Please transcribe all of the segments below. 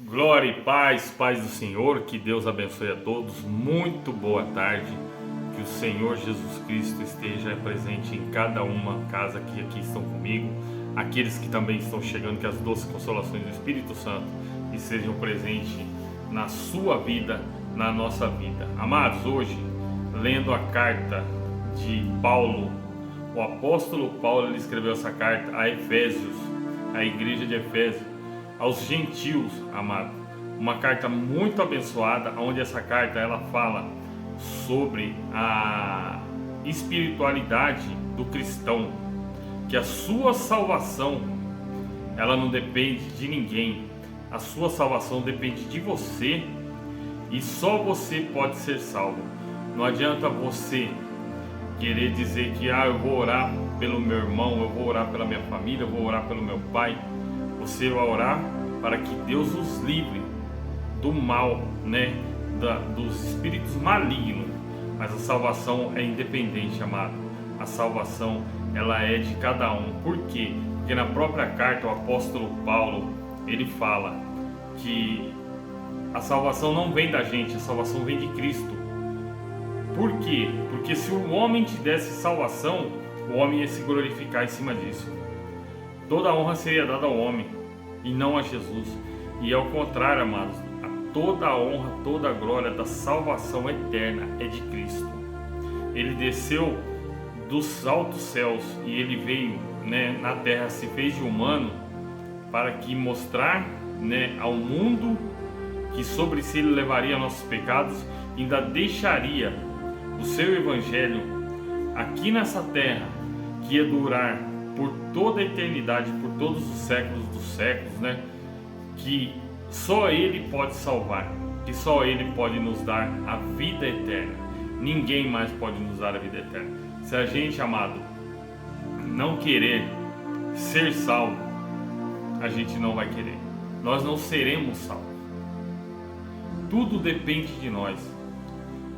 Glória e paz do Senhor, que Deus abençoe a todos. Muito boa tarde, que o Senhor Jesus Cristo esteja presente em cada uma casa que aqui estão comigo, aqueles que também estão chegando, que as doces consolações do Espírito Santo estejam presentes na sua vida, na nossa vida. Amados, hoje, lendo a carta de Paulo, o apóstolo Paulo, ele escreveu essa carta a Efésios, a igreja de Efésios, aos gentios, amado. Uma carta muito abençoada, onde essa carta ela fala sobre a espiritualidade do cristão, que a sua salvação ela não depende de ninguém, a sua salvação depende de você e só você pode ser salvo. Não adianta você querer dizer que eu vou orar pelo meu irmão, eu vou orar pela minha família, eu vou orar pelo meu pai. Você vai orar para que Deus os livre do mal, dos espíritos malignos. Mas a salvação é independente, amado. A salvação ela é de cada um. Por quê? Porque na própria carta o apóstolo Paulo ele fala que a salvação não vem da gente, a salvação vem de Cristo. Por quê? Porque se o homem te desse salvação, o homem ia se glorificar em cima disso. Toda a honra seria dada ao homem e não a Jesus. E ao contrário, amados, toda a honra, toda a glória da salvação eterna é de Cristo. Ele desceu dos altos céus e ele veio, na terra, se fez de humano para que mostrar, ao mundo que sobre si ele levaria nossos pecados e ainda deixaria o seu evangelho aqui nessa terra, que ia durar por toda a eternidade, por todos os séculos dos séculos, que só Ele pode salvar, que só Ele pode nos dar a vida eterna. Ninguém mais pode nos dar a vida eterna. Se a gente, amado, não querer ser salvo, a gente não vai querer. Nós não seremos salvos. Tudo depende de nós.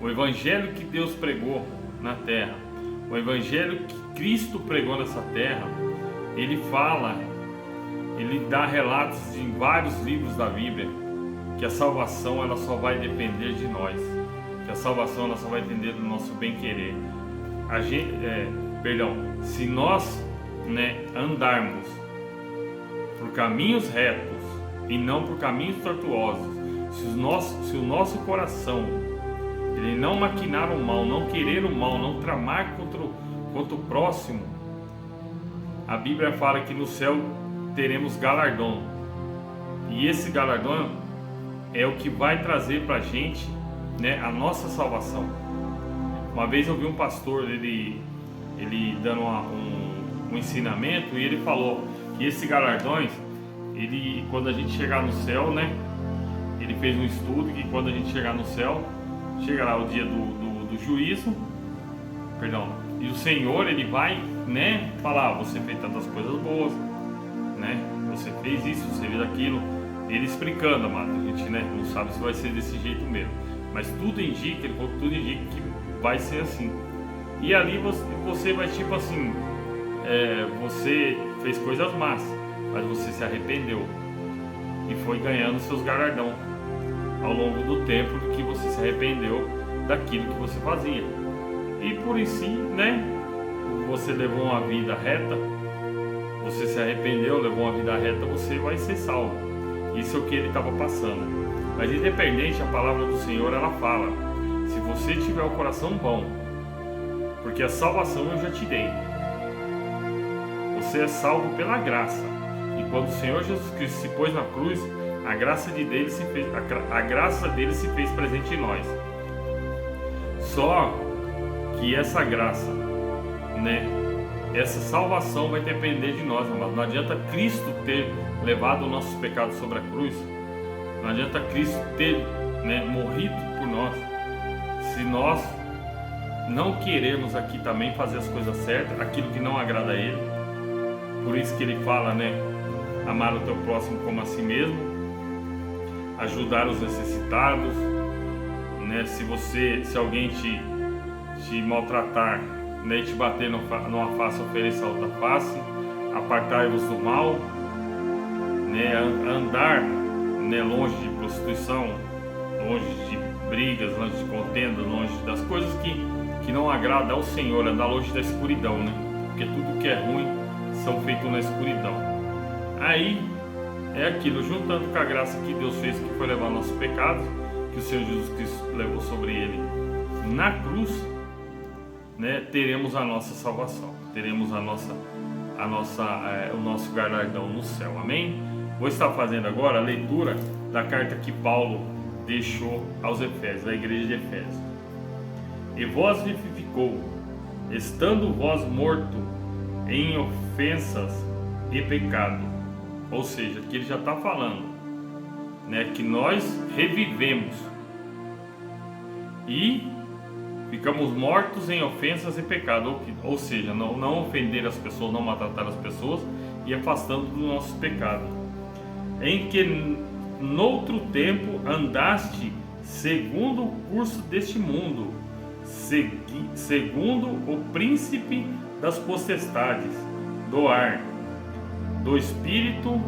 O evangelho que Deus pregou na terra, o evangelho que Cristo pregou nessa terra, ele fala, ele dá relatos em vários livros da Bíblia que a salvação ela só vai depender de nós, que a salvação ela só vai depender do nosso bem-querer. Se nós andarmos por caminhos retos e não por caminhos tortuosos, se o nosso coração ele não maquinar o mal, não querer o mal, não tramar contra o próximo, a Bíblia fala que no céu teremos galardão. E esse galardão é o que vai trazer para a gente a nossa salvação. Uma vez eu vi um pastor, ele dando um ensinamento, e ele falou que esses galardões, quando a gente chegar no céu, ele fez um estudo que quando a gente chegar no céu, chega lá o dia do juízo, e o Senhor ele vai falar, você fez tantas coisas boas, você fez isso, você fez aquilo, ele explicando, amado. A gente não sabe se vai ser desse jeito mesmo, mas tudo indica, tudo indica que vai ser assim. E ali você vai tipo assim, você fez coisas más, mas você se arrependeu e foi ganhando seus galardão ao longo do tempo que você se arrependeu daquilo que você fazia. E por si, você levou uma vida reta, você se arrependeu, levou uma vida reta, você vai ser salvo. Isso é o que ele estava passando. Mas independente, a palavra do Senhor ela fala, se você tiver o coração bom, porque a salvação eu já te dei, você é salvo pela graça. E quando o Senhor Jesus Cristo se pôs na cruz, a graça dele se fez presente em nós. Só que essa graça, essa salvação vai depender de nós, amado. Não adianta Cristo ter levado os nossos pecados sobre a cruz, não adianta Cristo ter morrido por nós, se nós não queremos aqui também fazer as coisas certas, aquilo que não agrada a Ele. Por isso que Ele fala, amar o teu próximo como a si mesmo, ajudar os necessitados, se alguém te maltratar, e te bater numa face, ofereça a outra face, apartai-vos do mal, andar né, longe de prostituição, longe de brigas, longe de contendas, longe das coisas que não agradam ao Senhor, andar longe da escuridão, né? Porque tudo que é ruim são feitos na escuridão. Aí é aquilo, juntando com a graça que Deus fez, que foi levar nossos pecados, que o Senhor Jesus Cristo levou sobre ele na cruz, né, teremos a nossa salvação, teremos o nosso galardão no céu, amém? Vou estar fazendo agora a leitura da carta que Paulo deixou aos Efésios, à igreja de Efésios. E vós vivificou, estando vós morto em ofensas e pecado. Ou seja, que ele já está falando, né, que nós revivemos e ficamos mortos em ofensas e pecado, ou seja, não ofender as pessoas, não maltratar as pessoas e afastando do nosso pecado. Em que noutro tempo andaste segundo o curso deste mundo, segundo o príncipe das potestades do ar, do espírito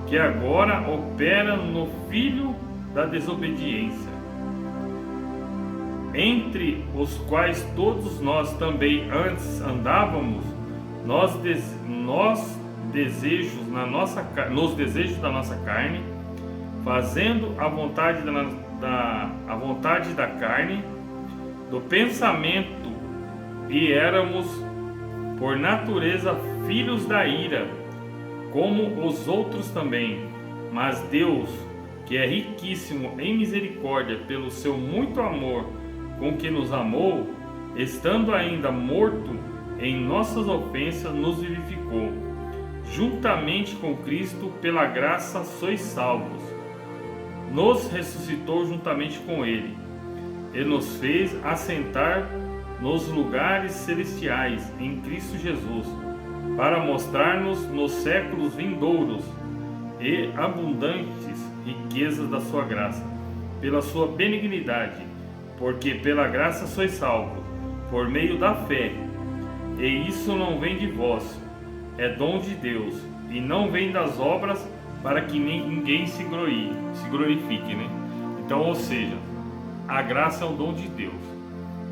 que agora opera no filho da desobediência, entre os quais todos nós também antes andávamos, nos desejos da nossa carne, fazendo a vontade da carne, do pensamento, e éramos por natureza filhos da ira, como os outros também. Mas Deus, que é riquíssimo em misericórdia, pelo seu muito amor com que nos amou, estando ainda morto em nossas ofensas, nos vivificou. Juntamente com Cristo, pela graça sois salvos. Nos ressuscitou juntamente com Ele, e nos fez assentar nos lugares celestiais em Cristo Jesus, para mostrar-nos nos séculos vindouros e abundantes riquezas da sua graça, pela sua benignidade, porque pela graça sois salvos, por meio da fé. E isso não vem de vós, é dom de Deus, e não vem das obras, para que ninguém se glorifique, né? Então, ou seja, a graça é um dom de Deus,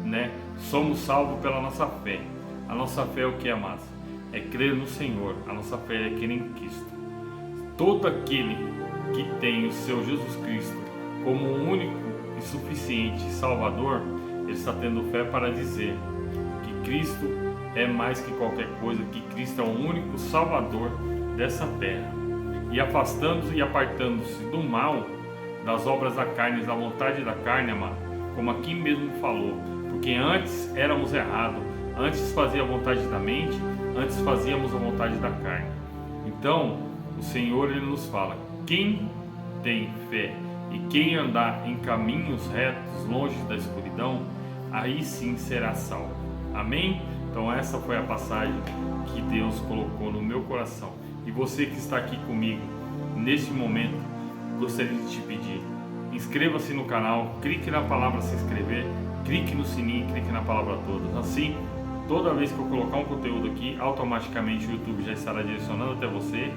né? Somos salvos pela nossa fé. A nossa fé é o que, amados? É crer no Senhor. A nossa fé é crer em Cristo. Todo aquele que tem o seu Jesus Cristo como o único e suficiente Salvador, ele está tendo fé para dizer que Cristo é mais que qualquer coisa, que Cristo é o único Salvador dessa terra. E afastando-se e apartando-se do mal, das obras da carne, da vontade da carne, amado, como aqui mesmo falou, porque antes éramos errados, antes fazia a vontade da mente, antes fazíamos a vontade da carne. Então, o Senhor, ele nos fala, quem tem fé e quem andar em caminhos retos, longe da escuridão, aí sim será salvo. Amém? Então essa foi a passagem que Deus colocou no meu coração. E você que está aqui comigo, neste momento, gostaria de te pedir, inscreva-se no canal, clique na palavra se inscrever, clique no sininho, clique na palavra todas. Assim, toda vez que eu colocar um conteúdo aqui, automaticamente o YouTube já estará direcionando até você.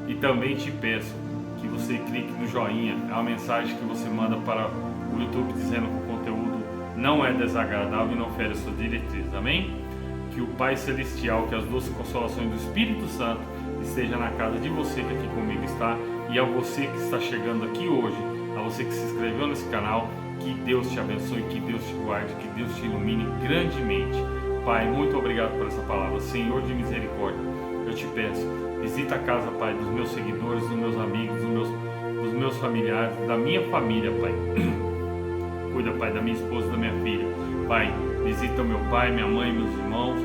E também te peço que você clique no joinha, é uma mensagem que você manda para o YouTube dizendo que o conteúdo não é desagradável e não fere suas diretrizes. Amém? Que o Pai Celestial, que as doces consolações do Espírito Santo esteja na casa de você que aqui comigo está, e a você que está chegando aqui hoje, a você que se inscreveu nesse canal, que Deus te abençoe, que Deus te guarde, que Deus te ilumine grandemente. Pai, muito obrigado por essa palavra. Senhor de misericórdia, eu te peço, visita a casa, Pai, dos meus seguidores, dos meus amigos, dos meus familiares, da minha família, Pai. Cuida, Pai, da minha esposa, da minha filha. Pai, visita meu pai, minha mãe, meus irmãos,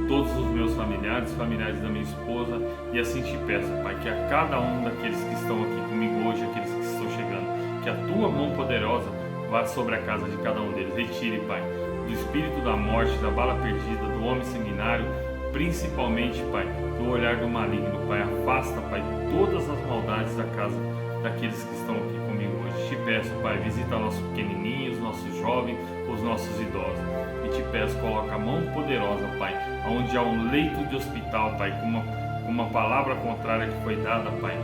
todos os meus familiares da minha esposa, e assim te peço, Pai, que a cada um daqueles que estão aqui comigo hoje, aqueles que estão chegando, que a tua mão poderosa vá sobre a casa de cada um deles. Retire, Pai, do espírito da morte, da bala perdida, do homem sanguinário, principalmente, Pai, do olhar do maligno, Pai. Afasta, Pai, todas as maldades da casa daqueles que estão aqui comigo hoje. Te peço, Pai, visita nossos pequenininhos, nossos jovens, os nossos idosos. E te peço, coloca a mão poderosa, Pai, onde há um leito de hospital, Pai, com uma palavra contrária que foi dada, Pai,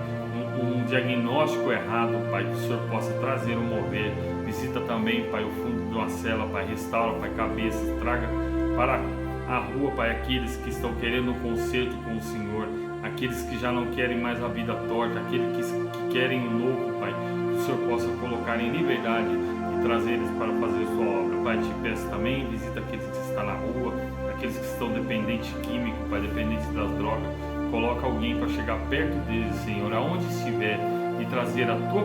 um diagnóstico errado, Pai, que o Senhor possa trazer um mover. Visita também, Pai, o fundo de uma cela, Pai, restaura, Pai, cabeças, traga para a rua, Pai, aqueles que estão querendo um conserto com o Senhor, aqueles que já não querem mais a vida torta, aqueles que querem um novo, Pai, que o Senhor possa colocar em liberdade e trazer eles para fazer a sua obra. Pai, te peço também, visita aqueles que estão na rua, aqueles que estão dependentes químico, Pai, dependentes das drogas. Coloca alguém para chegar perto deles, Senhor, aonde estiver, e trazer a tua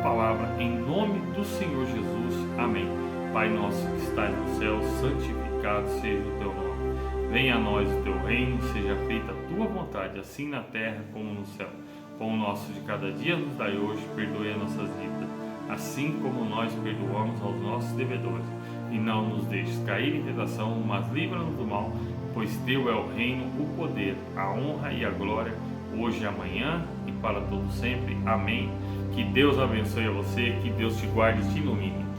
palavra em nome do Senhor Jesus. Amém. Pai nosso que estás no céu, santificado seja o teu nome. Venha a nós o teu reino, seja feita a tua vontade, assim na terra como no céu. Pão nosso de cada dia nos dai hoje, perdoe as nossas dívidas, assim como nós perdoamos aos nossos devedores. E não nos deixes cair em tentação, mas livra-nos do mal, pois teu é o reino, o poder, a honra e a glória, hoje e amanhã e para todo sempre. Amém. Que Deus abençoe a você, que Deus te guarde e te ilumine.